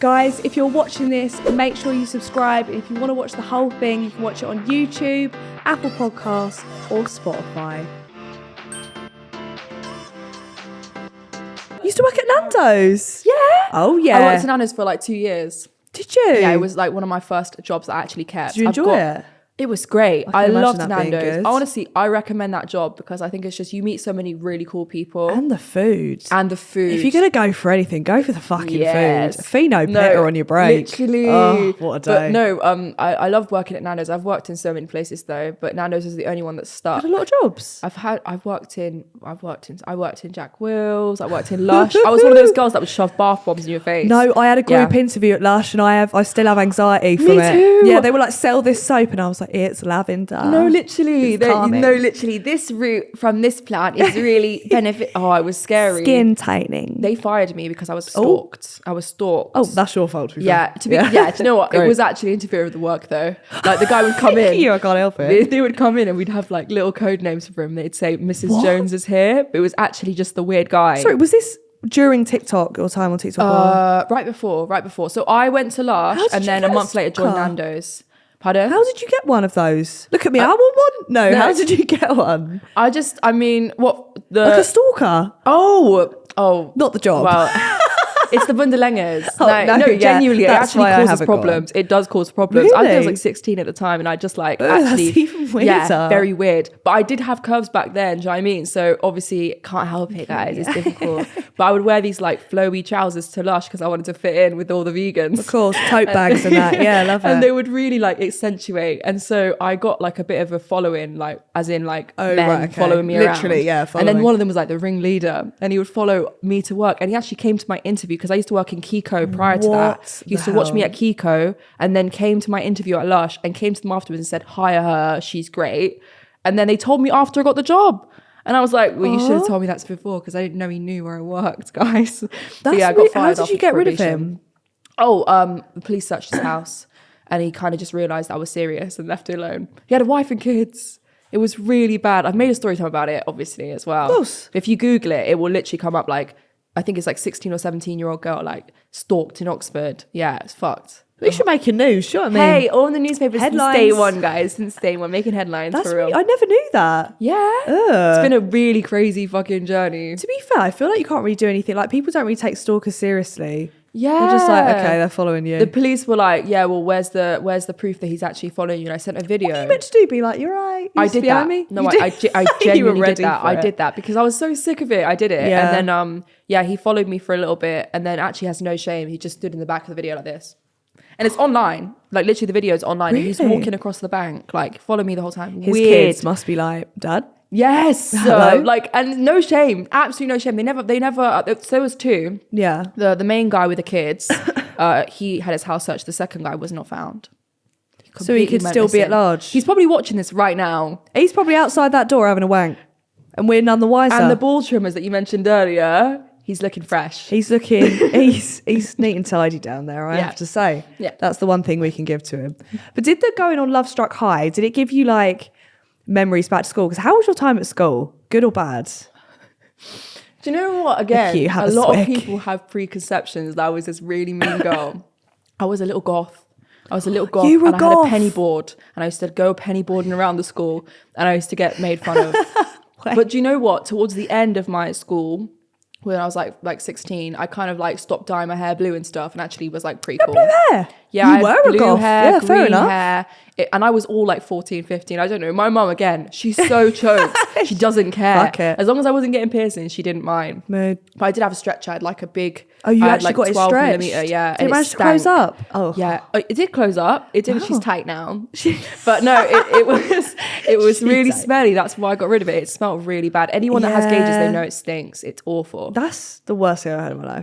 Guys, if you're watching this, make sure you subscribe. If you want to watch the whole thing, you can watch it on YouTube, Apple Podcasts, or Spotify. You used to work at Nando's? Yeah. Oh, yeah. I worked at Nando's for like 2 years. Did you? Yeah, it was like one of my first jobs that I actually kept. Did you enjoy it? It was great. I can loved imagine that being Nando's. good. Honestly, I recommend that job because I think it's just you meet so many really cool people. And the food. If you're going to go for anything, go for the fucking food. Pheno No, Petter on your break. Literally. Oh, what a day. But no, I loved working at Nando's. I've worked in so many places though, but Nando's is the only one that's stuck. Had a lot of jobs. I worked in Jack Wills. I worked in Lush. I was one of those girls that would shove bath bombs in your face. No, I had a group interview at Lush and I still have anxiety from it. Too. Yeah, they were like, sell this soap and I was like, it's lavender. No, literally. calming. This route from this plant is really benefit. Oh, it was scary. Skin tightening. They fired me because I was stalked. I was stalked. Oh, that's your fault. Do you know what? It was actually interfering with the work though. Like the guy would come in. I can't help it. They would come in and we'd have like little code names for him. They'd say Mrs. Jones is here. But it was actually just the weird guy. Sorry, was this during TikTok or time on TikTok? Right before. So I went to Lush and then a month later joined Nando's. Pardon? How did you get one of those? Look at me, I want one. No, how did you get one? Like a stalker? Oh. Not the job. Well, it's the Bundelengers. that's Genuinely, it actually why I causes haven't problems. It does cause problems. Really? I think I was like 16 at the time and I just like That's even weirder. Yeah, very weird. But I did have curves back then, do you know what I mean? So obviously can't help it, guys. It's difficult. But I would wear these like flowy trousers to Lush because I wanted to fit in with all the vegans. Of course, tote bags and that. Yeah, I love it. And they would really like accentuate. And so I got like a bit of a following, like as in like men following me around. Literally, yeah, And then one of them was like the ringleader and he would follow me to work. And he actually came to my interview because I used to work in Kiko prior to that. He used to watch me at Kiko and then came to my interview at Lush and came to them afterwards and said, hire her, she's great. And then they told me after I got the job. And I was like, well, you should have told me that before because I didn't know he knew where I worked, guys. I got fired. How did you get rid of him? The police searched his house and he kind of just realised I was serious and left it alone. He had a wife and kids. It was really bad. I've made a story time about it, obviously, as well. Of course. If you Google it, it will literally come up like, I think it's like 16 or 17-year-old girl like stalked in Oxford. Yeah, it's fucked. We should make a news, sure. I mean, Hey, all in the newspapers headlines. since day one, guys. Since day one, making headlines for real. I never knew that. Yeah. It's been a really crazy fucking journey. To be fair, I feel like you can't really do anything. Like, people don't really take stalkers seriously. Yeah. They're just like, okay, they're following you. The police were like, yeah, well, where's the proof that he's actually following you? And I sent a video. What are you meant to do? Be like, you're right. I did that. Me? No, I genuinely did that. I it. did that because I was so sick of it. I did it. Yeah. And then, he followed me for a little bit and then actually has no shame. He just stood in the back of the video like this. And it's online. Like, literally the video is online. Really? And he's walking across the bank, like, follow me the whole time. His Weird. kids must be like, Dad? Yes. And no shame. Absolutely no shame. They never, so was two. Yeah. The main guy with the kids, he had his house searched. The second guy was not found. So he could still be at large. He's probably watching this right now. He's probably outside that door having a wank. And we're none the wiser. And the ball trimmers that you mentioned earlier, he's looking fresh. He's looking, he's neat and tidy down there, I have to say. Yeah. That's the one thing we can give to him. But did the going on Love Struck High, did it give you like memories back to school? Because how was your time at school? Good or bad? Do you know what? Again, a lot of people have preconceptions that I was this really mean girl. I was a little goth. I had a penny board and I used to go penny boarding around the school and I used to get made fun of. But do you know what? Towards the end of my school, when I was like 16, I kind of like stopped dyeing my hair blue and stuff and actually was like pretty cool. Blue hair? Yeah, you I had were blue a goth. hair, yeah, fair green enough. hair. And I was all like 14, 15. I don't know. My mum, again, she's so choked. She doesn't care. Fuck it. As long as I wasn't getting piercings, she didn't mind. Mood. But I did have a stretch. I had like a big... Oh, you I had, actually like, got it 12 stretched? millimeter, yeah. Did it manage to close up? Oh. Yeah. It did close up. It did. She's tight now. But no, it was really smelly. That's why I got rid of it. It smelled really bad. Anyone that has gauges, they know it stinks. It's awful. That's the worst thing I've heard in my life.